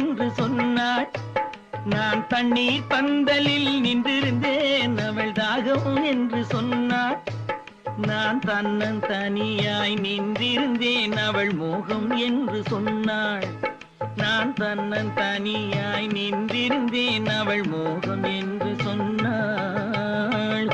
என்று சொன்னாள். நான் தண்ணீர் பந்தலில் நின்றிருந்தேன், அவள் தாகம் என்று சொன்னாள். நான் தன்னன் தனியாய் நின்றிருந்தேன், அவள் மோகம் என்று சொன்னாள். நான் தன்னன் தனியாய் நின்றிருந்தேன், அவள் மோகம் என்று சொன்னாள்.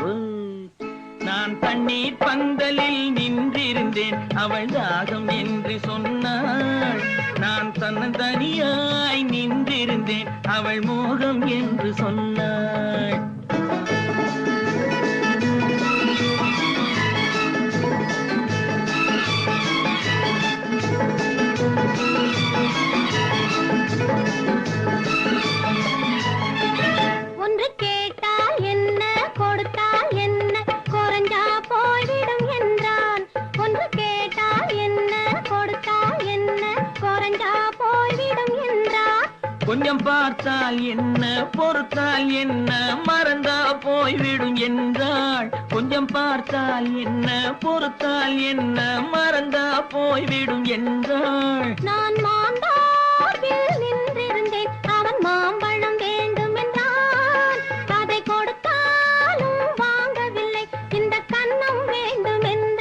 நான் தண்ணீர் பந்தலில் நின்றிருந்தேன், அவள் தாகம் என்று சொன்னாள். நான் தன்னன் தனியாய் நின்றிருந்தேன், அவள் மோகம் என்று சொன்னாள். ஒன்று கேட்டால் என்ன, கொடுத்தால் என்ன, குறைஞ்சா போய்விடும் என்றான். ஒன்று கேட்டால் என்ன, கொடுத்தால் என்ன, குறைஞ்சா போய்விடும் என்றான். கொஞ்சம் பார்த்தால் என்ன, பொறுத்தால் என்ன, மறந்தா போய்விடும் என்றாள். கொஞ்சம் பார்த்தால் என்ன, பொறுத்தால் என்ன, மறந்தா போய்விடும் என்றாள். நான் மாந்தாப்பில் நின்றிருந்தேன், அவன் மாம்பழம் வேண்டும் என்றான். அதை கொடுத்தாலும் வாங்கவில்லை, இந்த கன்னம் வேண்டும் என்றான்.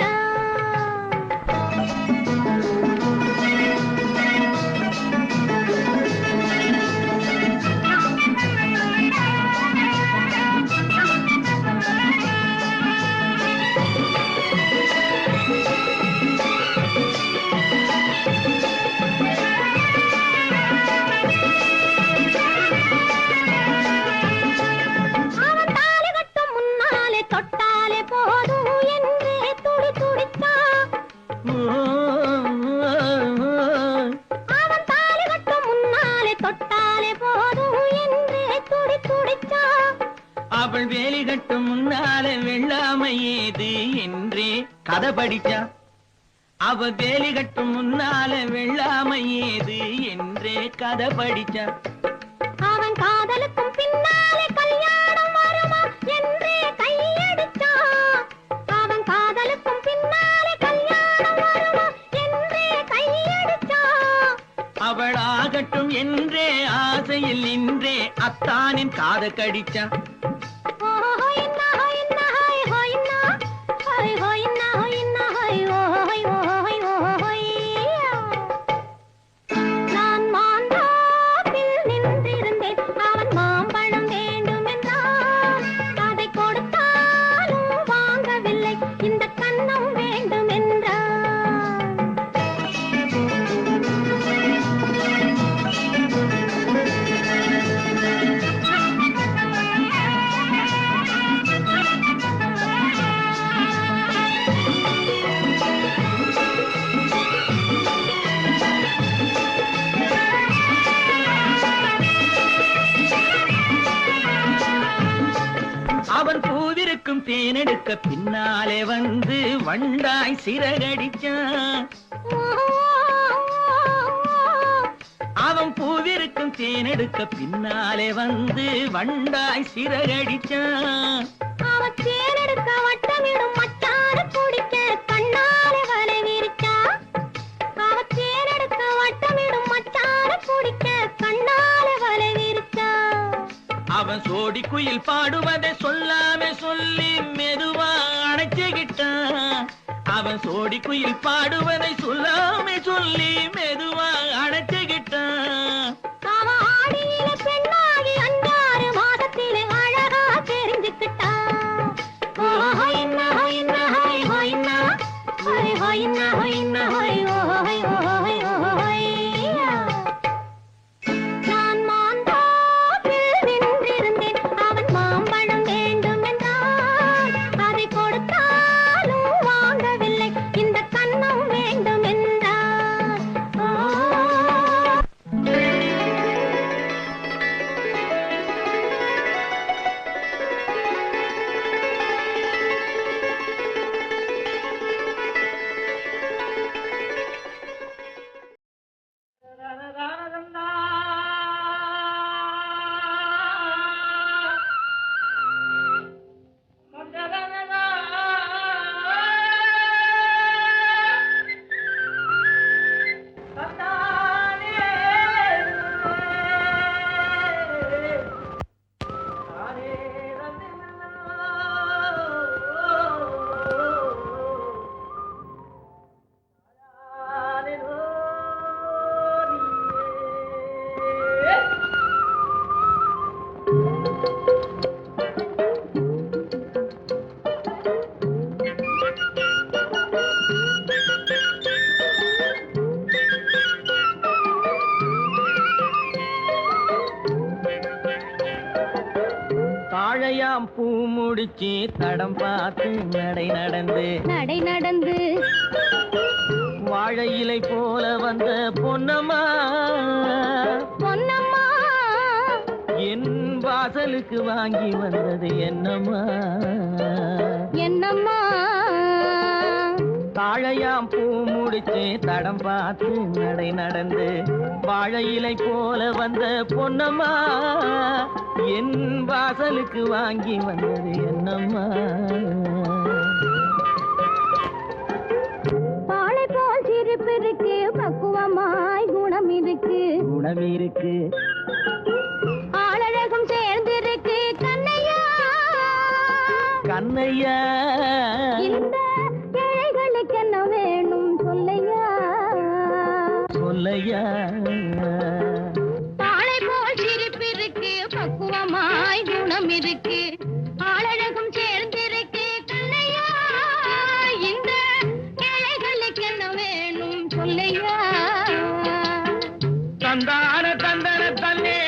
தொட்டாலே போதும் என்றே துடி துடித்தான். அவன் தாலி கட்டும் முன்னாலே தொட்டாலே போதும் என்றே துடி துடித்தான். அவள் வேலி கட்டும் முன்னாலே வெள்ளாமை ஏது என்றே கதை படிச்சா. அவ வேலி கட்டும் முன்னாலே வெள்ளாமை ஏது என்றே கதை படிச்சா. அவன் காதலுக்கும் பின்னாலே கல்யாணம் வருமா என்றே கையடிச்சான். அவன் காதலுக்கும் பின்னாலே கல்யாணம் வருமா என்றே கையடிச்சான். அவள் ஆகட்டும் என்றே ஆசையில் நின்றே அத்தானின் காத கடிச்சா. நான் மாந்தாப்பில் நின்றிருந்தேன், அவன் மாம்பழம் வேண்டும் என்றான். அதை கொடுத்தாலும் வாங்கவில்லை, இந்த கன்னம் வேண்டும் என்றான். அவன் பூவிருக்கும் தேனெடுக்க பின்னாலே வந்து வண்டாய் சிறகடிச்சான். அவன் பூவிருக்கும் தேனெடுக்க பின்னாலே வந்து வண்டாய் சிறகடிச்சான். அவன் தேனெடுக்க வட்டமிடும் மச்சான குடிக்க கண்ணாலே வலை விரிச்சான். அவன் தேனெடுக்க வட்டமிடும் மச்சான குடிக்க கண்ணாலே வலை விரிச்சான். அவன் சோடி குயில் பாடுவதை சொல்லாம சொல்லி மெதுவா அணைச்சுக்கிட்டான். அவன் சோடி குயில் பாடுவதை சொல்லாம சொல்லி மெதுவா அணைச்சுக்கிட்டான். அவன் ஆடியில பெண்ணாகி 5-6 மாதத்திலே அழகா தெரிஞ்சுக்கிட்டான். நான் மாந்தாப்பில் நின்றிருந்தேன், அவன் மாம்பழம் வேண்டும் என்றான். அதை கொடுத்தாலும் வாங்கவில்லை, இந்த கன்னம் வேண்டும் என்றான். தாழையாம் பூ முடிச்சு தடம் பார்த்து நடை நடந்து நடை நடந்து வாழை இலை போல வந்த பொன்னம்மா பொன்னம்மா என் வாசலுக்கு வாங்கி வந்தது என்னம்மா என்னம்மா தாழையாம் பூ முடிச்சு தடம் பார்த்து நடை நடந்து வாழை இலை போல வந்த பொன்னம்மா என் வாசலுக்கு வாங்கி வந்தது என்னம்மா பாலை போல் சிரிப்பு இருக்கு பக்குவமாய் குணம் இருக்கு குணம் இருக்கு ஆளழகும் சேர்ந்திருக்கு கண்ணையா கண்ணையா இந்த ஏழைகளுக்கு என்ன வேணும் சொல்லையா சொல்லையா பாலை போல் சிரிப்பு இருக்கு பக்குவமாய் குணம் இருக்கு ஆளழகும் சேர்ந்திருக்கு கண்ணையா இந்த ஏழைகளுக்கு என்ன வேணும் சொல்லையா தந்தான தந்தன தன்னே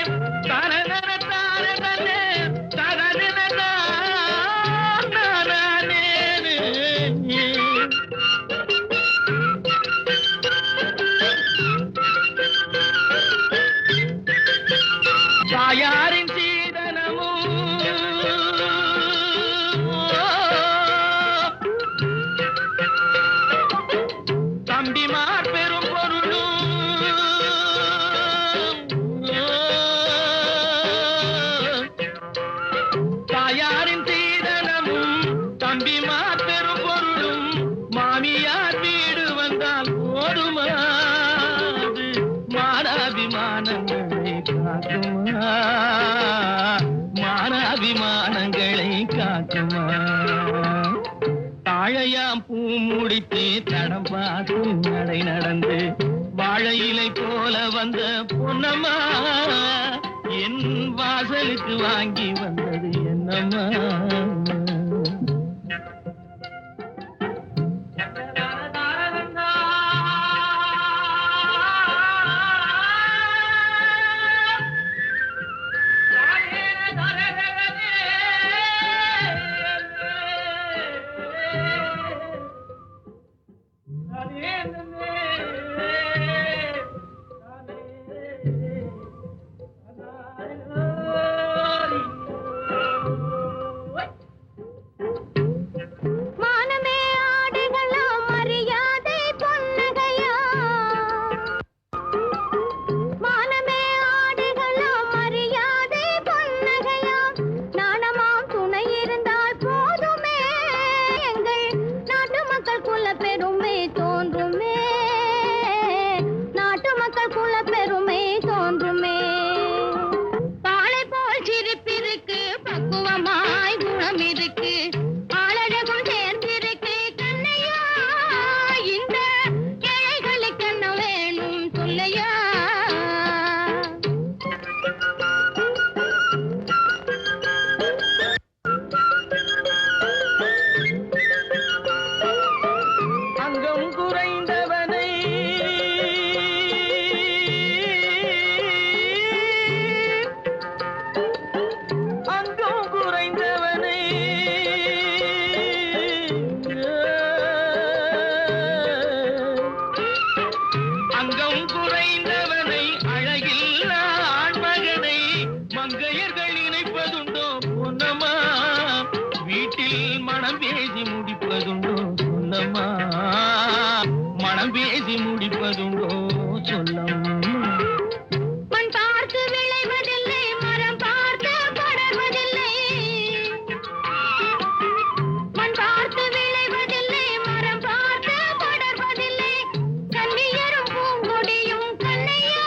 தனதன தான தன்னே தனதன தானே தாயாரின் சீதனமும் தம்பிமார் பெரும் பொருளும் தாயாரின் சீதனமும் தம்பிமார் பெரும் பொருளும் மாமியார் வீடு வந்தால் போடுமாது மானாபிமானங்களை காக்குமா மானாபிமானங்களை காக்குமா தாழையாம் பூ முடித்து தடம் பார்த்து நடை நடந்து வாழை இலை போல வந்த பொன்னம்மா என் வாசலுக்கு வாங்கி வந்தது என்னம்மா மானமே ஆடைகளா மரியாதை பொன்னகையா மானமே ஆடைகளா மரியாதை பொன்னகையா நாணமாம் துணை இருந்தால் போதுமே எங்கள் நாட்டு மக்கள் குல பெருமை தோன்றுமே நாட்டு மக்கள் குல பெருமை தோன்றுமே பாலை போல் சிரிப்பிருக்கு பக்குவமாய் குணம் இருக்கு ஆளழகும் சேர்ந்திருக்கு கண்ணையா இந்த ஏழைகளுக்கு என்ன வேணும் சொல்லையா அங்கம் குறைந்தவனை அங்கம் குறைந்தவனை அங்கம் குறைந்தவனை அழகில்ல ஆண்மகனை மங்கையர்கள் நினைப்பதுண்டோ பொன்னம்மா வீட்டில் மனம் பேசி முடிப்பதுண்டோ சொல்லம்மா மனம் பேசி முடிப்பதுண்டோ சொல்லம்மா மண் பார்த்து விளைவதில்லை மரம் பார்த்து படர்வதில்லை மண் பார்த்து விளைவதில்லை மரம் பார்த்து படர்வதில்லை கண்ணியரும் பூங்கொடியும் கண்ணையா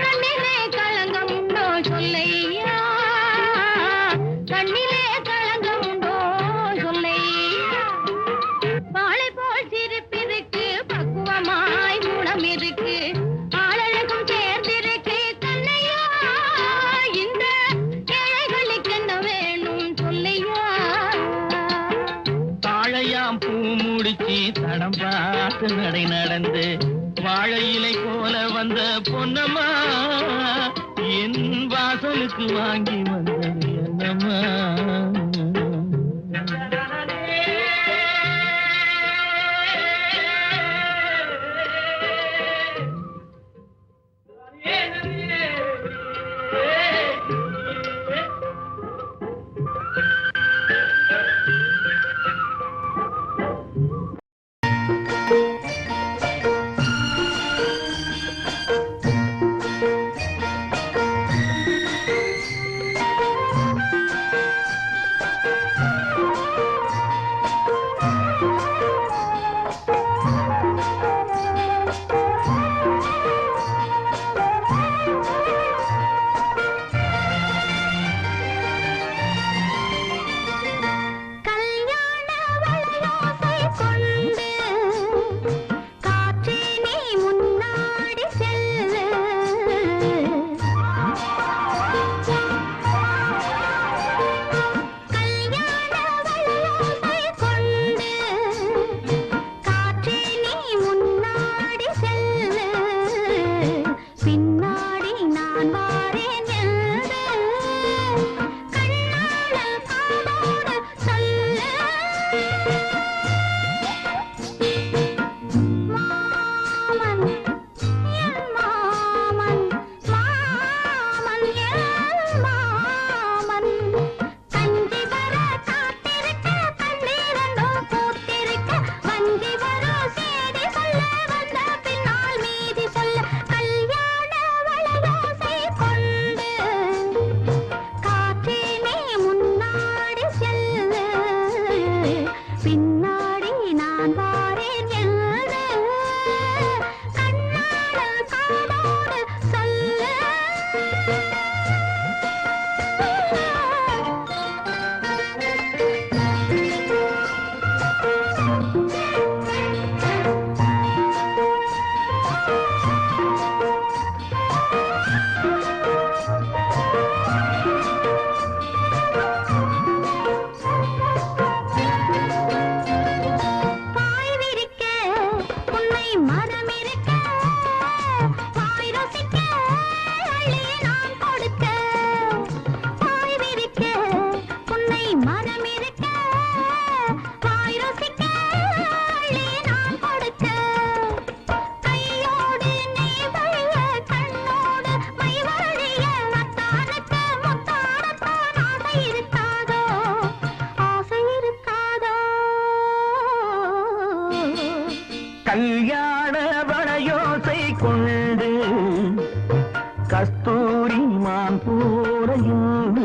கண்ணிலே களங்கம் உண்டோ சொல்லையா கண்ணிலே களங்கம் உண்டோ சொல்லையா பாலை போல் சிரிப்பிருக்கு பக்குவமாய் குணம் இருக்கு ஆளழகும் சேர்ந்திருக்கு கண்ணையா இந்த ஏழைகளுக்கு என்ன வேணும் சொல்லையா தாழையாம் பூ முடிச்சு தடம் பார்த்து நடை நடந்து வாழை இலை போல வந்த பொன்னம்மா என் வாசலுக்கு வாங்கி வந்தது என்ன கண்ணம்மா. கல்யாண வளையோசை கொண்டு கஸ்தூரி மான் போரையும்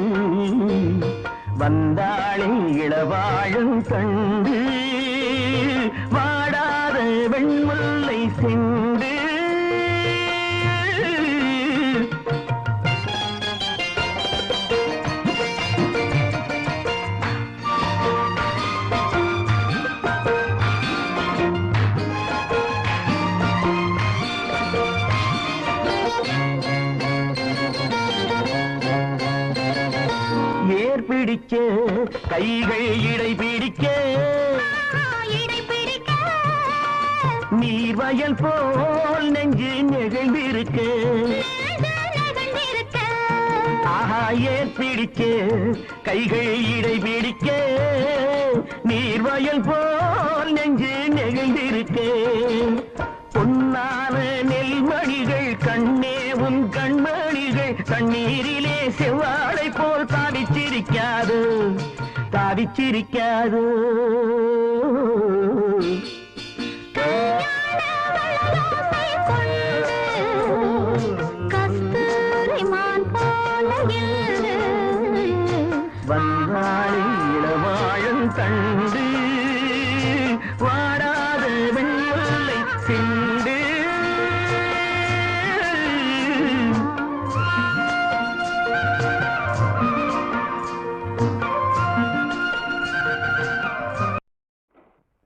வந்தாளே இளவாழும் கண்டு வாடாத வெண்முல்லை சென்று பிடிக்க கைகள் இடை பிடிக்க நீர்வயல் போல் நெஞ்சு நெகிழ்ந்திருக்க ஆஹா ஏர் பிடிக்க கைகள் இடை பிடிக்க நீர்வயல் போல் நெஞ்சு நெகிழ்ந்திருக்க பொன்னான நெல்மணிகள் கண்ணேவும் கண்மணிகள் தண்ணீரிலே செவ்வாழை போல் தாவிச்சிரிக்காது தாவிச்சிரிக்காது வந்தாளி இளவாழும் தண்டு வாடாத வெண்முல்லை சிண்டு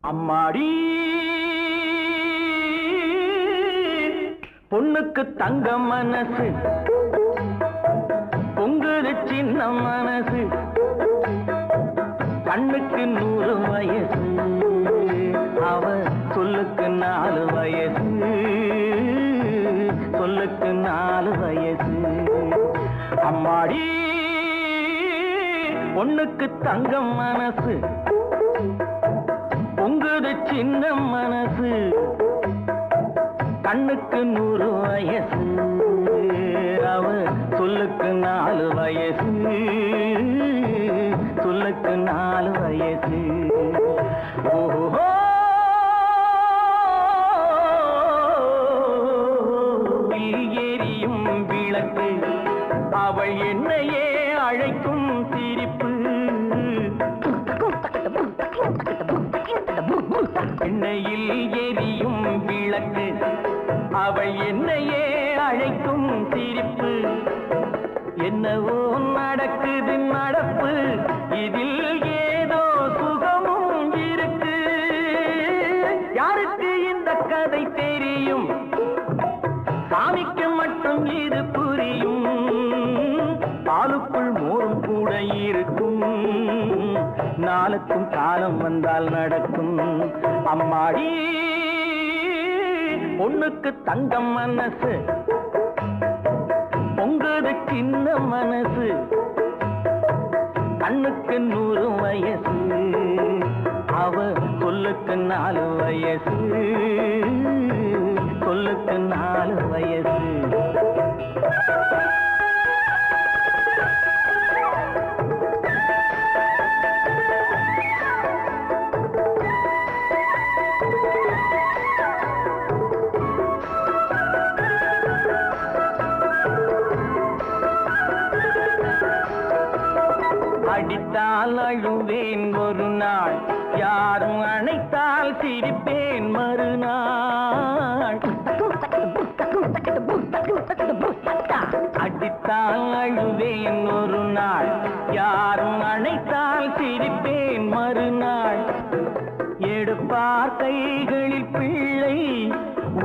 அம்மாடி பொண்ணுக்கு தங்க மனசு பொங்குது சின்ன மனசு கண்ணுக்கு 100 வயசு அவ சொல்லுக்கு 4 வயசு சொல்லுக்கு 4 வயசு அம்மாடி பொண்ணுக்கு தங்கம் மனசு பொங்குது சின்ன மனசு கண்ணுக்கு 100 வயசு அவ சொல்லுக்கு 4 வயசு சொல்லுக்கு 4 வயசு ஓஹோ எரியும் விளக்கு அவள் என்னையே அழைக்கும் சிரிப்பு எண்ணெயில் எரியும் விளக்கு அவள் என்னையே அழைக்கும் சிரிப்பு என்னவோ நடக்குது நடப்பு இதில் ஏதோ சுகமும் இருக்கு யாருக்கு இந்த கதை தெரியும் சாமிக்கு மட்டும் இது புரியும் பாலுக்குள் மோரும் கூட இருக்கும் நாளுக்கும் காலம் வந்தால் நடக்கும் அம்மாடி பொண்ணுக்கு தங்கம் மனசு பொங்குது சின்ன மனசு கண்ணுக்கு 100 வயசு அவ சொல்லுக்கு 4 வயசு சொல்லுக்கு 4 வயசு அடித்தால் அழுவேன் ஒரு நாள் யாரும் அணைத்தால் சிரிப்பேன் மறுநாள் அடித்தால் அழுவேன் ஒரு நாள் யாரும் அணைத்தால் சிரிப்பேன் மறுநாள் எடுப்பார் கைகளில் பிள்ளை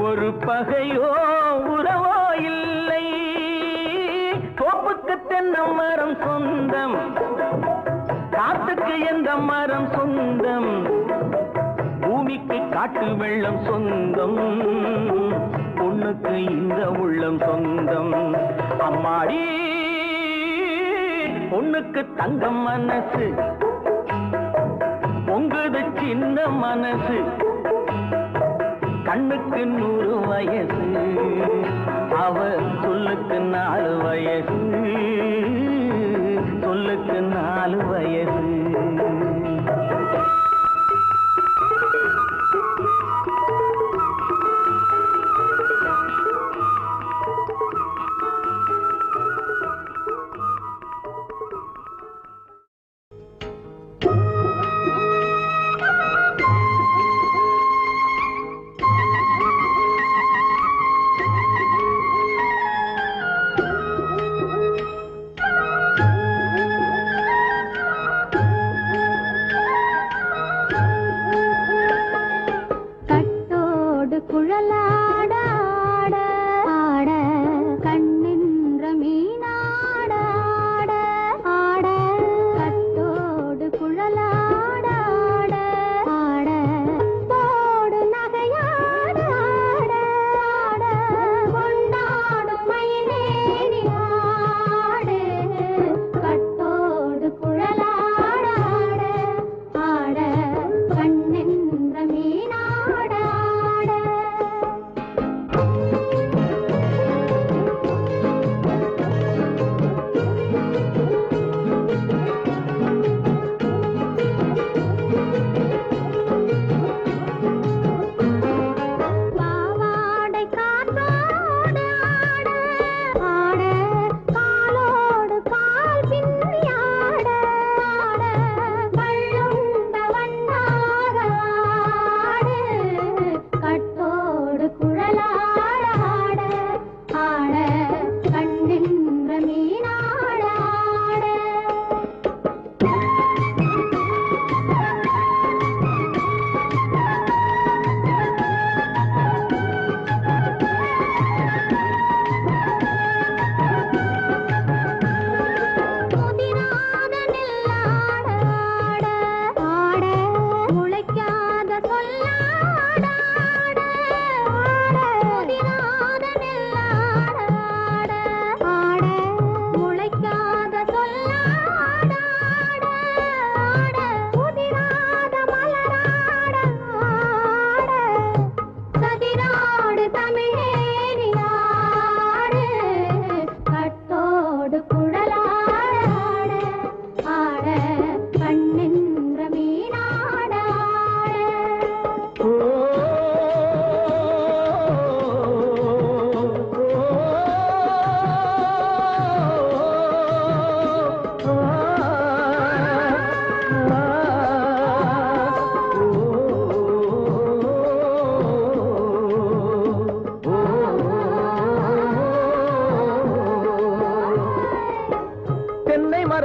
ஒரு பகையோ உறவோ இல்லை தோப்புக்கு தென்னை மரம் சொந்தம் காத்துக்கு எந்த மரம் சொந்தம் பூமிக்கு காட்டு வெள்ளம் சொந்தம் பொண்ணுக்கு இந்த உள்ளம் சொந்தம் அம்மாடி பொண்ணுக்கு தங்கம் மனசு பொங்குது சின்ன மனசு கண்ணுக்கு 100 வயசு அவ சொல்லுக்கு 4 வயசு சொல்லுக்கு 4 வயசு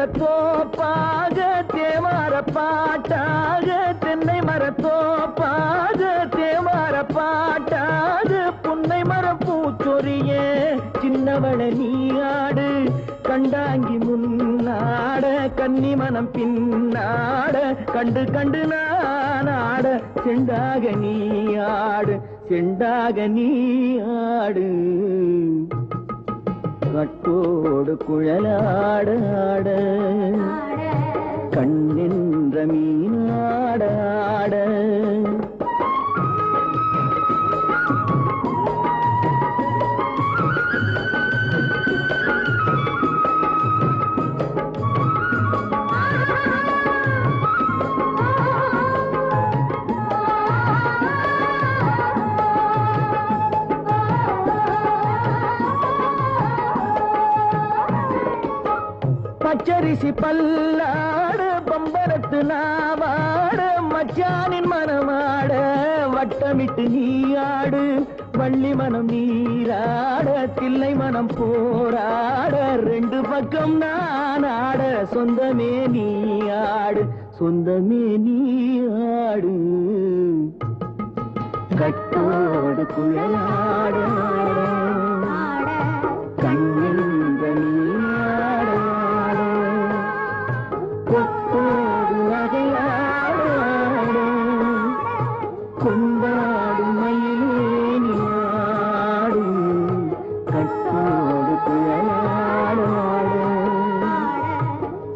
மரத்தோப்பாக தேவார பாட்டாக தென்னை மரத்தோப்பாக தேவார பாட்டாக புன்னை மரப்பூச்சொரிய சின்னவள நீயாடு கண்டாங்கி முன்னாட கன்னி மனம் பின்னாட கண்டு கண்டு நானாட செண்டாக நீயாடு செண்டாக நீயாடு கட்டோடு குழலாடாட கண்ணென்ற மீனாடாட பச்சரிசி பல்லாட பம்பரத்து நாவாட மச்சானின் மனமாட வட்டமிட்டு நீயாடு வள்ளி மனம் நீராட தில்லை மனம் போராட ரெண்டு பக்கம் நானாட சொந்தமே நீயாடு சொந்தமே நீயாடு கட்டோடு குழலாட கண்ணென்ற நீயாட கொத்தோடு நகையாட கொண்டாடு மயிலேனியாடு கட்டோடு குழலாட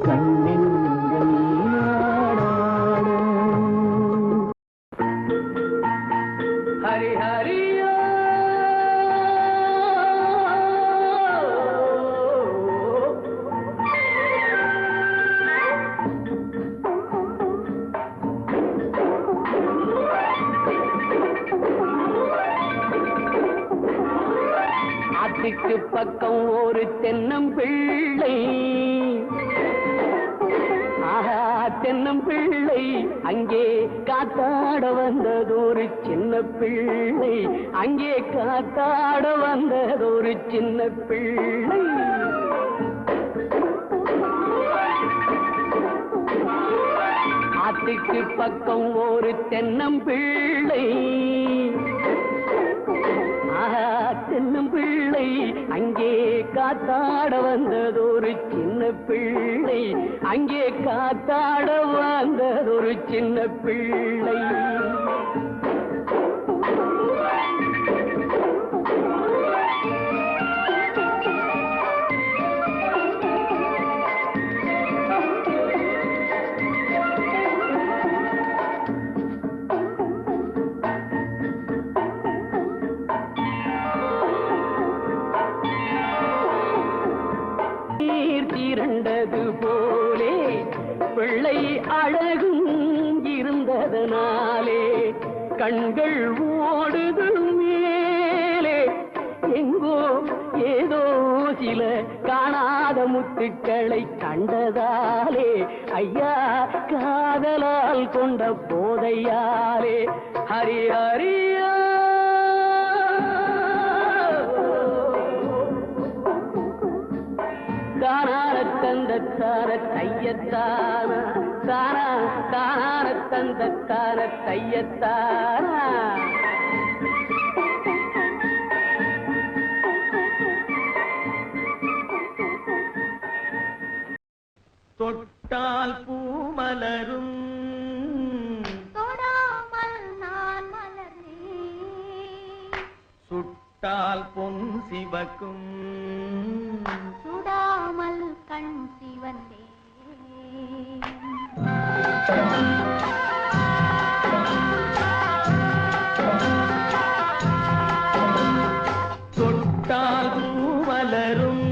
கண்ணென்ற நீயாட ஹரி ஹரியா ஆத்துக்கு பக்கம் ஒரு தென்னம்பிள்ளை ஆஹா தென்னம்பிள்ளை அங்கே காத்தாட வந்ததொரு சின்ன பிள்ளை அங்கே காத்தாட வந்ததொரு சின்ன பிள்ளை ஆத்துக்கு பக்கம் ஒரு தென்னம்பிள்ளை தென்னும் பிள்ளை அங்கே காத்தாட வந்ததொரு சின்ன பிள்ளை அங்கே காத்தாட வந்ததொரு சின்ன பிள்ளை திரண்டது போலே பிள்ளை அழகும் இருந்ததனாலே கண்கள் ஓடுது மேலே எங்கோ ஏதோ சில காணாத முத்துக்களை கண்டதாலே ஐயா காதலால் கொண்ட போதையாலே ஹரி ஹரியா தானார தந்தத்தார தையத்தான தானா தானார தந்தத்தார தையத்தானா தொட்டால் பூமலரும் தொடாமல் நான் மலர்ந்தேன் சுட்டால் பொன் சிவக்கும் சுடாமல் கண் சிவந்தே தொட்டால் பூமலரும்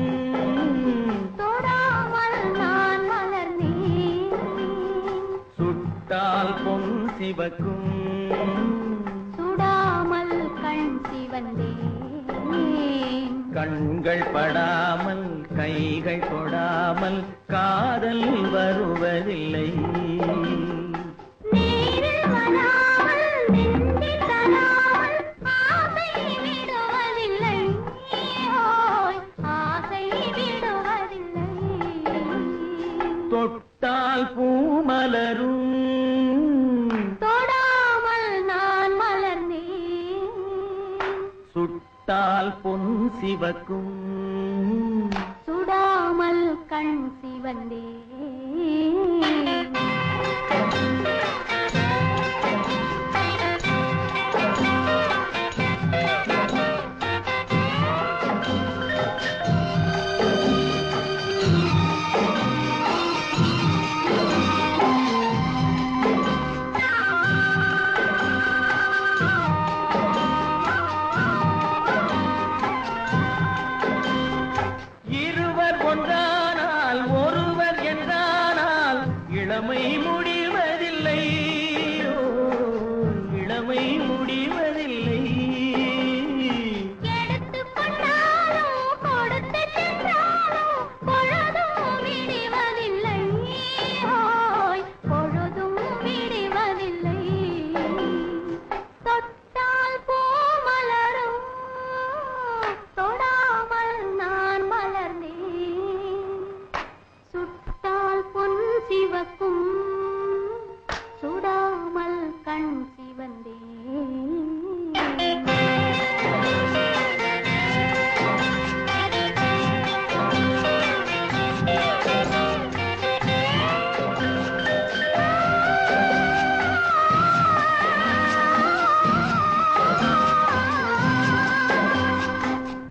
தொடாமல் நான் மலர்ந்தேன் சுட்டால் பொன் சிவக்கும் சுடாமல் கண் சிவந்தேன் கண்கள் படாமல் கைகள் தொடாமல் காதல் வருவதில்லை நீரில் வராமல் நெஞ்சில் தராமல் ஆசை விடுவதில்லை ஓய் ஆசை விடுவதில்லை சிவக்கும் சுடாமல் கண் சிவந்தே இளமை முடிவதில்லை இளமை முடிவதில்லை எடுத்துக் கொண்டாலும் கொடுத்து சென்றாலும் பொழுதும் விடுவதில்லை பொழுதும் விடுவதில்லை தொட்டால் பூ மலரும் தொடாமல் நான் மலர்ந்தேன் சுட்டால் பொன் சிவக்கும் சுடாமல் கண் சிவந்தே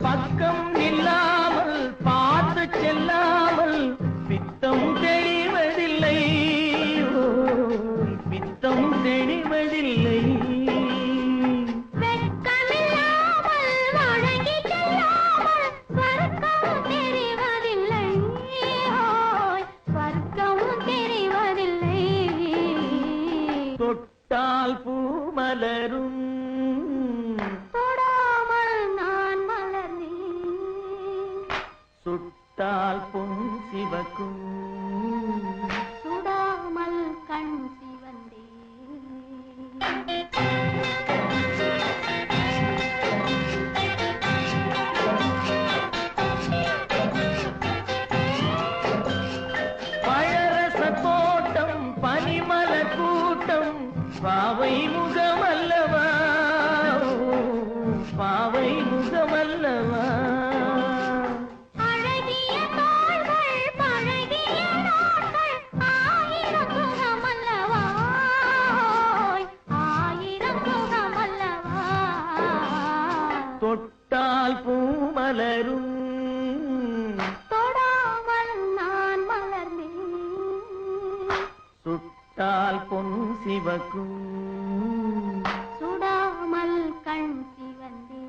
பக்கம் நில்லாமல் பார்த்து செல்லாமல் பித்தம் தெளிவதில்லை பித்தம் தெளிவதில்லை வெட்கமில்லாமல் வழங்கி செல்லாமல் ஸ்வர்க்கம் தெரிவதில்லை ஸ்வர்க்கம் தெரிவதில்லை தொட்டால் பூ மலரும் தொடாமல் நான் மலர்ந்தேன் சுட்டால் பொன் சிவக்கும் சுடாமல் கண் சிவந்தே பழரச தோட்டம் பனிமல கூட்டம் பாவை முகமல்லவா பாவை முகமல்லவா அழகிய தோள்கள் பழகிய நாட்கள் ஆயிரம் சுகமல்லவா ஆயிரம் சுகமல்லவா தொட்டால் பூ மலரும் தொடாமல் நான் மலர்ந்தேன் சுட்டால் பொன் சிவக்கும் சுடாமல் கண் சிவந்தே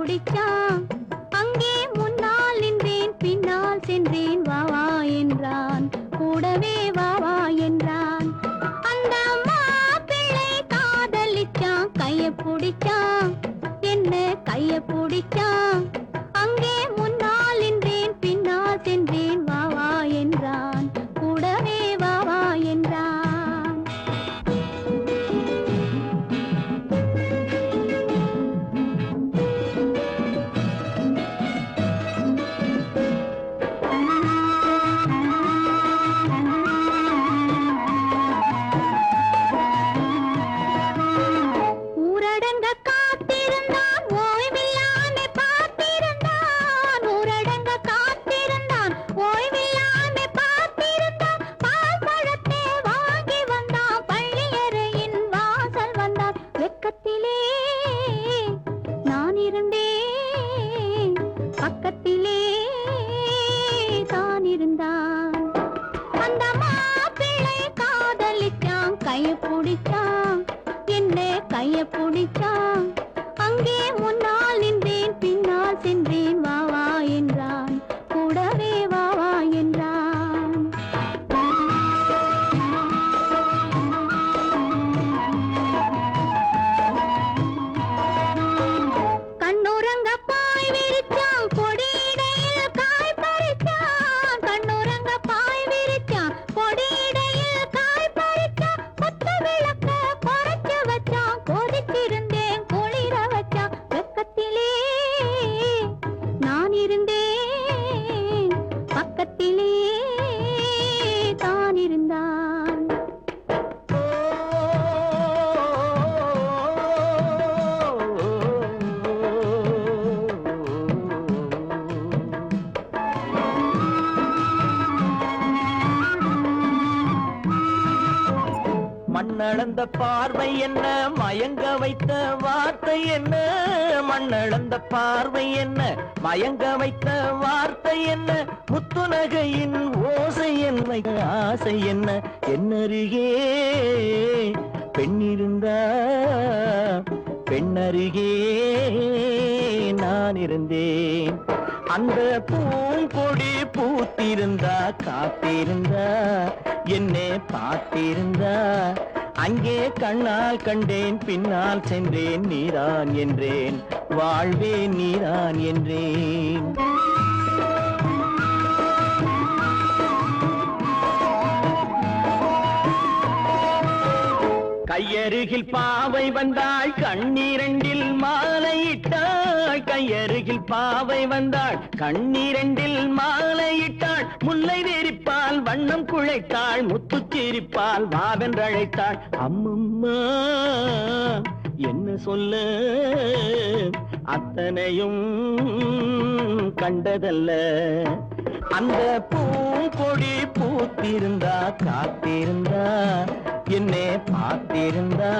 பிடிச்சான் அங்கே முன்னால் நின்றேன் பின்னால் சென்றேன் வா வா என்றான் கூடவே வா வா என்றான் அந்த மாப்பிள்ளை காதலிச்சான் கைய பிடிச்சான் என்ன கைய பிடிச்சான் அங்கே முன்னால் நின்றேன் பின்னால் சென்றேன் வா வா என்றான் கூடவே வா வா என்றான் ஊரடங்க காத்திருந்தான் ஓய்வில்லாம பார்த்திருந்தான் ஊரடங்க காத்திருந்தான் ஓய்வில்லாம பார்த்திருந்தான் பால் பழத்தை வாங்கி வந்தான் பள்ளியறையின் வாசல் வந்தான் வெக்கத்திலே நான் இருந்தேன் பக்கத்திலே தான் இருந்தான் அந்த மாப்பிள்ளை காதலிச்சான் கைய பிடிச்சான் என்ன கைய பிடிச்சான் அங்கே முன்னால் நின்றேன் பின்னால் சென்றேன் வா வா என்றான் கூடவே வா வா என்றான் கண்ணுறங்க பாய் விரிச்சான் கொடியிடையில் காய் பறிச்சான் கண்ணுறங்க பாய் விரிச்சான் கொடியிடையில் காய் பறிச்சான் கொத்த விளக்க குறைச்சு வச்சான் கொதிச்சிருந்தேன் குளிர வச்சான் வெக்கத்திலே நான் இருந்தேன் பக்கத்திலே தான் இருந்தான் மண்ணளந்த பார்வை என்ன மயங்க வைத்த வார்த்தை என்ன மண்ணளந்த பார்வை என்ன மயங்க வைத்த வார்த்தை என்ன முத்துநகையின் ஓசை என்ன ஆசை என்ன என்னருகே பெண்ணிருந்தா பெண்ணருகே நான் இருந்தேன் அந்த பூங்கொடி பூத்திருந்தா காத்திருந்தா என்னை பார்த்திருந்தா அங்கே கண்ணால் கண்டேன் பின்னால் சென்றேன் நீதான் என்றேன் வாழ்வே நீதான் என்றேன் கையருகில் பாவை வந்தாள் கண்ணீரண்டில் மாலையிட்டாள் கையருகில் பாவை வந்தாள் கண்ணீரண்டில் மாலையிட்டாள் முல்லை வேரிப்பால் வண்ணம் குழைத்தாள் முத்துச்சிரிப்பால் வாவென்றழைத்தாள் அம்மம்மா என்ன சொல்ல அத்தனையும் கண்டதல்ல அந்த பூங்கொடி பூத்திருந்தா காத்திருந்தா என்னை பார்த்திருந்தா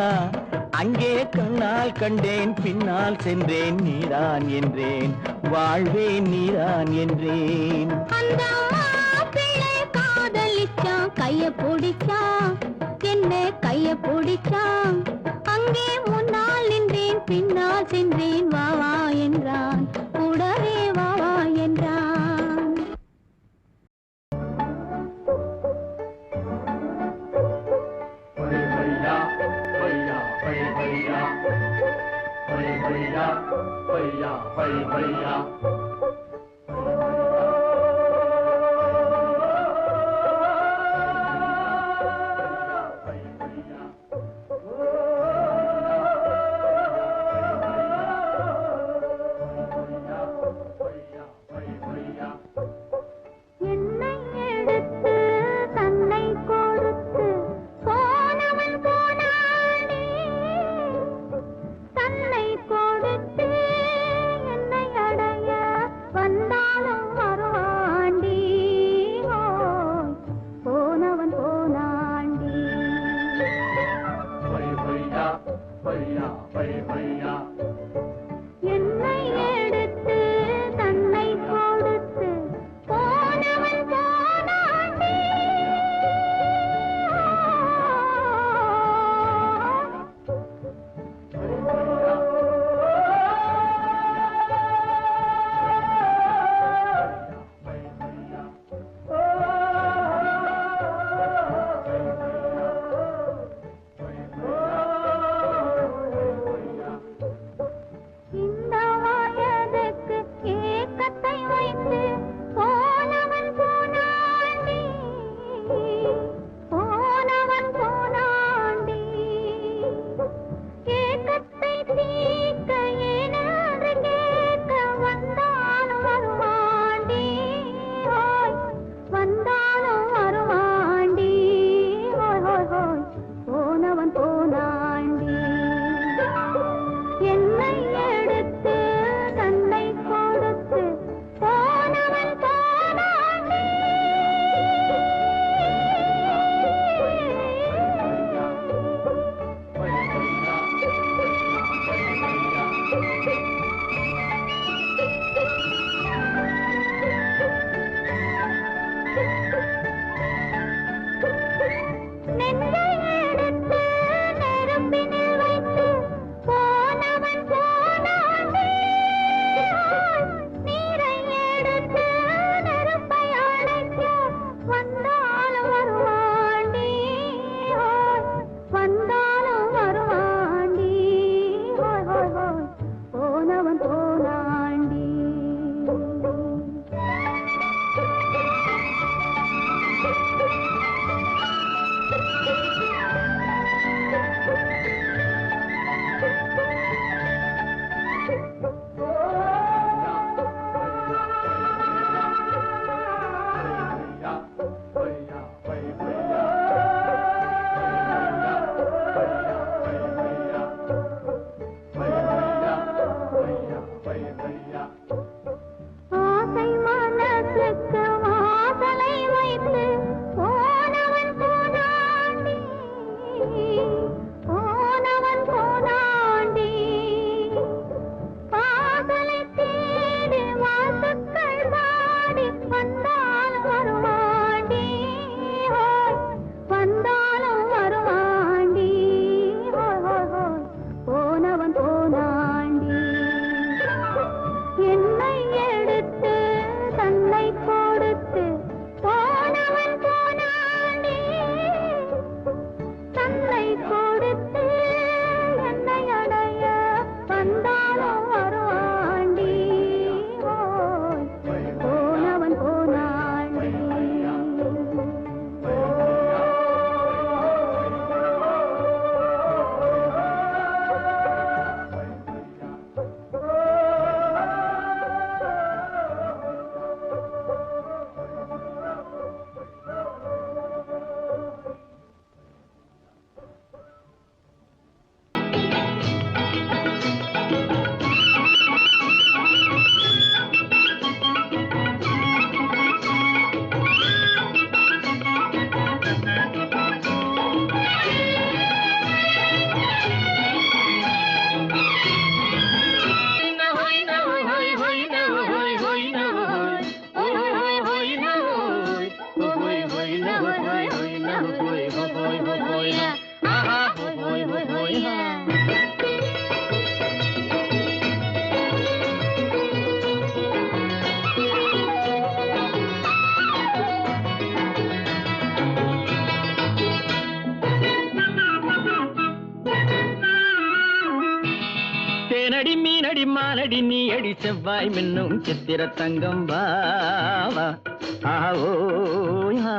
அங்கே கண்ணால் கண்டேன் பின்னால் சென்றேன் நீதான் என்றேன் வாழ்வே நீதான் என்றேன் அந்த மாப்பிள்ளை காதலிச்சான் கைய பிடிச்சான் என்ன கைய பிடிச்சான் அங்கே முன்னால் நின்றேன் பின்னால் சென்றேன் வா வா என்றான் கூடவே வா வா என்றான் என்னை எடுத்து தன்னை கொடுத்து போனவன் போனானே தன்னை கொடுத்து என்னை அடைய வந்தாலும் வருவாண்டி ஓ, போனவன் போனாண்டி என்னை எடுத்து தன்னை கொடுத்து போனவன் போனாண்டி தேனடி மீனடி மானடி நீ அடி செவ்வாய் மின்னும் சித்திர தங்கம் வாவா ஆவோயா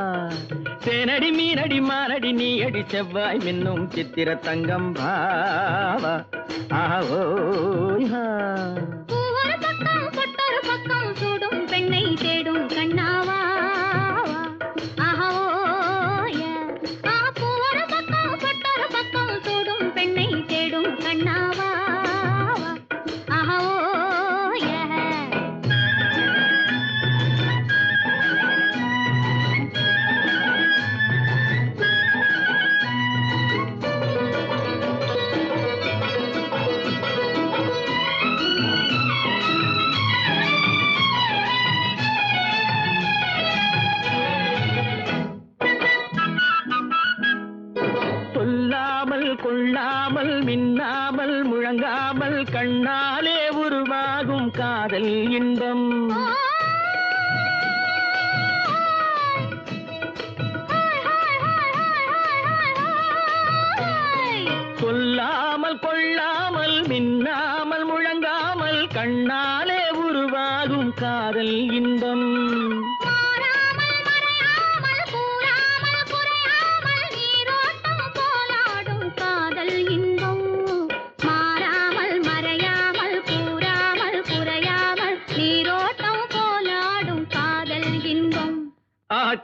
தேனடி மீனடி மானடி நீ அடி செவ்வாய் மின்னும் சித்திர தங்கம் வாவா ஆவோயா பூவொரு பக்கம் பொட்டொரு பக்கம் சூடும் பெண்ணை தேடும் கண்ணாவா பூவொரு பக்கம் பொட்டொரு பக்கம் சூடும் பெண்ணை தேடும் கண்ணாவா கொள்ளாமல் மின்னாமல் முழங்காமல் கண்ணாலே உருவாகும் காதல் இன்பம் சொல்லாமல் கொள்ளாமல் மின்னாமல் முழங்காமல் கண்ணாலே உருவாகும் காதல் இன்பம்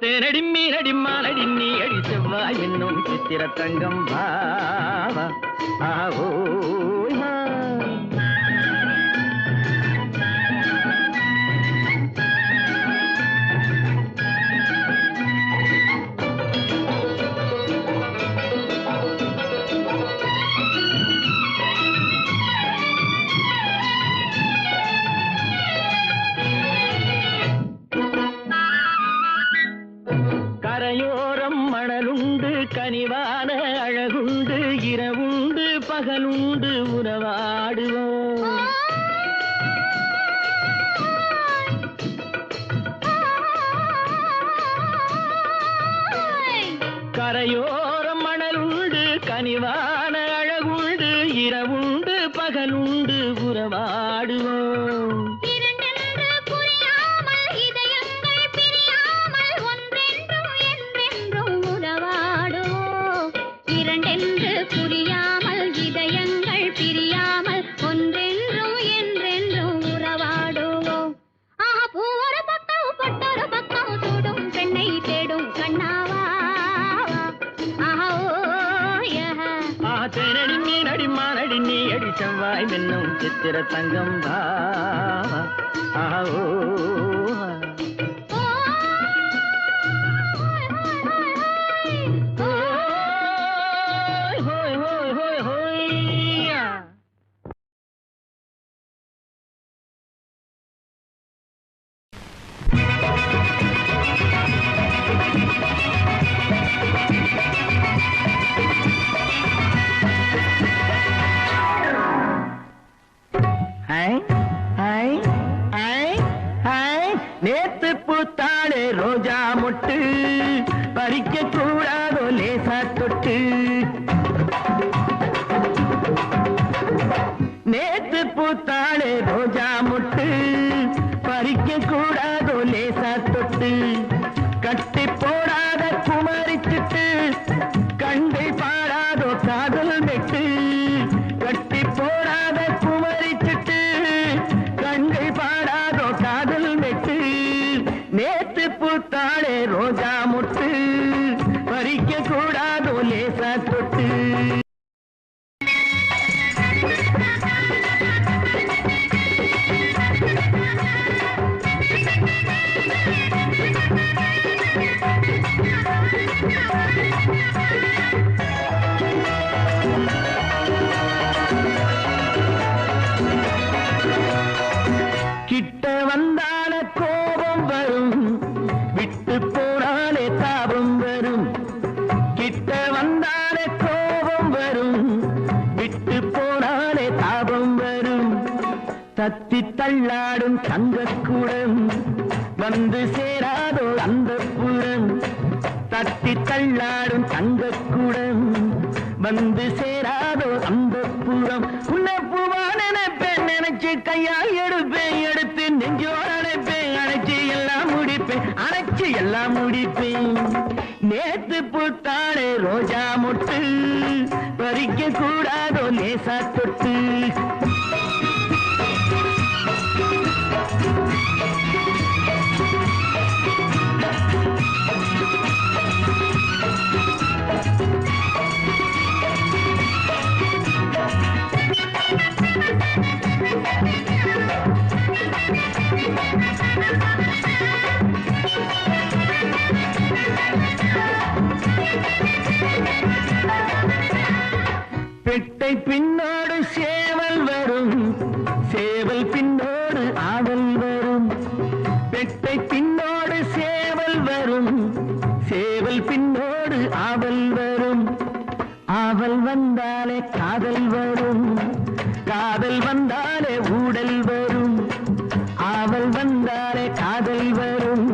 தேனடி மீனடி மானடி நீ அடி செவ்வாய் என்னும் சித்திர தங்கம் வாவா ஆவோயா கரையோரம் மணலுண்டு கனிவான அழகுண்டு இரவுண்டு பகலுண்டு உறவாடுவோம் கரையோரம் மணலுண்டு கனிவான அழகுண்டு இரவுண்டு பகலுண்டு உறவாடுவோம் தேனடி மீனடி மானடி நீ அடி செவ்வாய் மின்னும் சித்திர தங்கம் வாவா ஆவோயா நேத்து பூத்தாளே ரோஜா மொட்டு பறிக்க கூடாதோ லேசா தொட்டு நேத்து பூத்தாளே ரோஜா மொட்டு பறிக்க கூடாதோ லேசா தொட்டு கட்டி போடாத குமரிச்சிட்டு கண்டை பாடாதோ காதல் மெட்டு கட்டி போடாத குமரிச்சிட்டு கண்டை பாடாதோ காதல் மெட்டு நேத்து பூத்தாளே ரோஜா மொட்டு பறிக்க கூடாதோ லேசா தொட்டு கிட்ட வந்தால கோபம் வரும் விட்டு போனாலே தாபம் வரும் கிட்ட வந்தாலே கோபம் வரும் விட்டு போனாலே தாபம் வரும் தத்தி தள்ளாடும் தங்கக்கூடம் வந்து சேராதோ அந்த புறம் தத்தி தள்ளாடும் தங்கக்கூடம் வந்து சேராதோ அந்த புறம் உன்ன பூவான அணைச்சு கையால் எடுப்பேன், எடுத்து நெஞ்சோடு அணைப்பேன், அணைச்சு எல்லாம் முடிப்பேன், அணைச்சு எல்லாம் முடிப்பேன். நேத்து பூத்தாளே ரோஜா மொட்டு, பறிக்க கூடாதோ லேசா தொட்டு. பெட்டை பின்னோடு சேவல் வரும், சேவல் பின்னோடு ஆவல் வரும். பெட்டை பின்னோடு சேவல் வரும், சேவல் பின்னோடு ஆவல் வரும். ஆவல் வந்தாலே காதல் வரும், காதல் வந்தாலே ஊடல் வரும். ஆவல் வந்தாலே காதல் வரும்,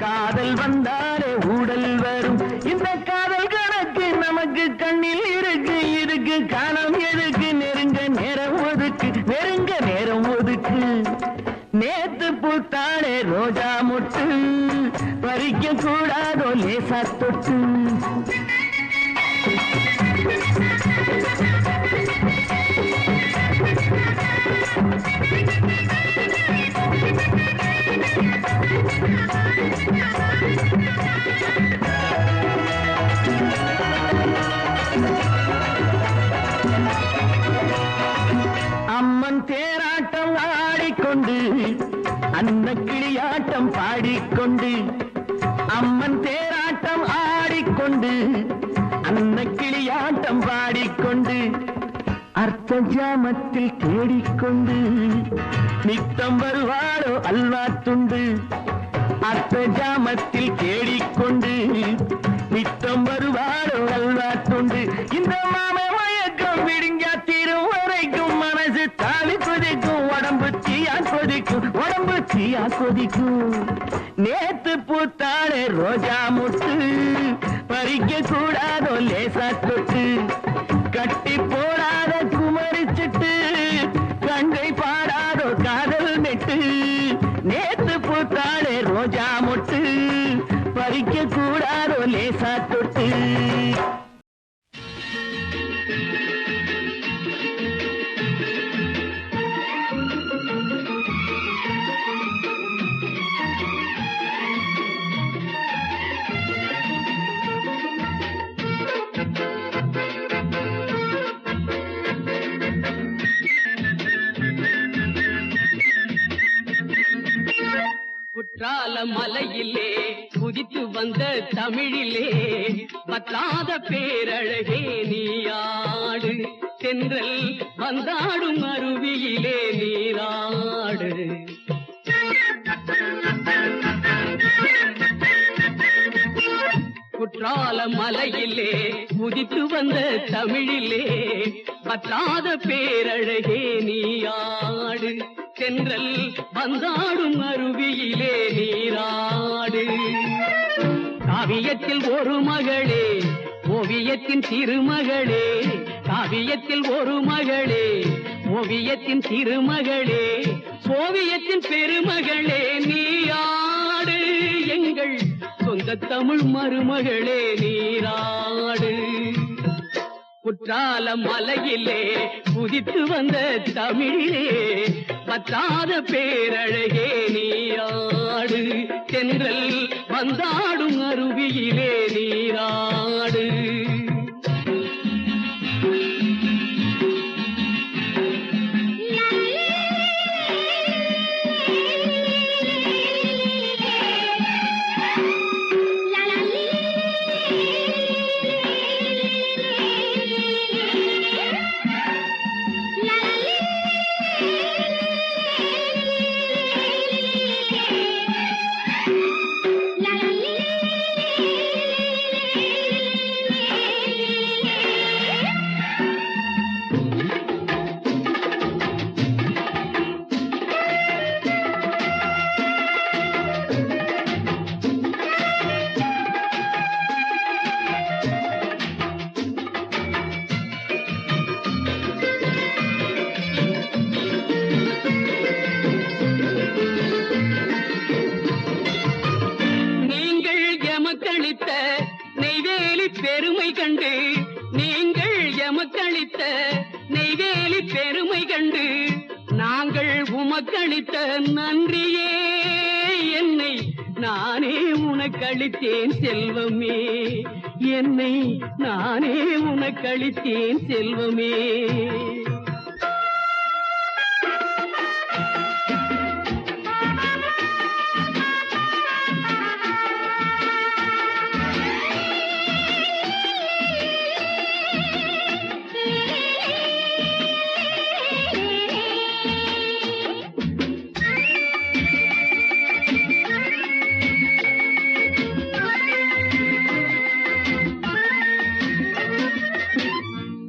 காதல் வந்தாலே ஊடல் வரும். இந்த காதல் கணக்கு நமக்கு கண்ணில் இருக்கு, இருக்கு காலம் எதுக்கு? நெருங்க நேரம் ஒதுக்கு, நெருங்க நேரம் ஒதுக்கு. நேத்து பூத்தாளே ரோஜா மொட்டு, பறிக்க கூடாதோ லேசா தொட்டு. அம்மன் தேராட்டம் ஆடிக்கொண்டு, அன்ன கிளியாட்டம் பாடிக்கொண்டு. அம்மன் தேராட்டம் ஆடிக்கொண்டு, அன்ன கிளியாட்டம் பாடிக்கொண்டு. அர்த்த ஜாமத்தில் தேடிக்கொண்டு, நித்தம் வருவாளோ அல்வா துண்டு. அர்த்த ஜாமத்தில் தேடிக்கொண்டு, நித்தம் வருவாளோ அல்வா துண்டு. இந்த மாம மயக்கம் விடுங்க தீரும் வரைக்கும், மனசு தாவி கொதிக்கும், உடம்பு தீயா கொதிக்கும், உடம்பு தீயா கொதிக்கும். நேத்து பூத்தாளே ரோஜா முட்டு, பறிக்க கூடாதோ லேசா தொட்டு. கட்டி போடாத குமரிச்சிட்டு, கங்கை பாடாதோ காதல் நெட்டு. நேத்து பூத்தாளே ரோஜா மொட்டு, பறிக்க கூடாதோ லேசா தொட்டு. குற்றால மலையிலே குதித்து வந்த தமிழிலே, பத்தாத பேரழகே நீயாடு. தென்றல் வந்தாடும் அருவியிலே நீராடு. குற்றால மலையிலே குதித்து வந்த தமிழிலே, பத்தாத பேரழகே நீயாடு. தென்றல் வந்தாடும் அருவியிலே நீராடு. காவியத்தில் ஒரு மகளே, ஓவியத்தின் திருமகளே. காவியத்தில் ஒரு மகளே, ஓவியத்தின் திருமகளே. சோவியத்தின் பெருமகளே நீயாடு. எங்கள் சொந்த தமிழ் மருமகளே நீராடு. குற்றால மலையிலே குதித்து வந்த தமிழிலே, பத்தாத பேரழகே நீராடு. தென்றல் வந்தாடும் அருவியிலே நீராடு. எங்களுக்களித்த நெய்வேலி பெருமை கண்டு நாங்கள் உமக்களித்த நன்றியே என்னை நானே உனக்களித்தேன் செல்வமே, என்னை நானே உனக்களித்தேன் செல்வமே.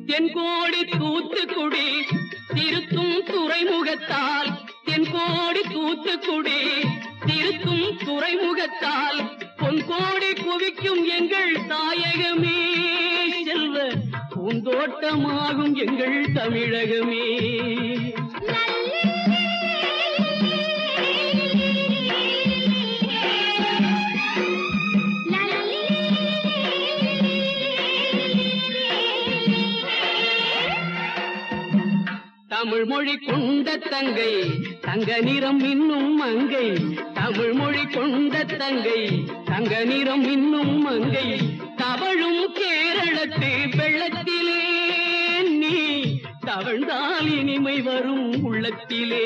தென்கோடி தூத்துக்குடி திருத்தும் துறைமுகத்தால், தென்கோடி தூத்துக்குடி திருத்தும் துறைமுகத்தால் பொன்கோடி குவிக்கும் எங்கள் தாயகமே, செல்வ பூந்தோட்டமாகும் எங்கள் தமிழகமே. தமிழ் மொழி கொண்ட தங்கை தங்க நிறம் இன்னும் மங்கை, தமிழ் மொழி கொண்ட தங்கை தங்க நிறம் இன்னும் மங்கை, தவழும் கேரளத்து வெள்ளத்திலே நீ தவழ்ந்தால் இனிமை வரும் உள்ளத்திலே.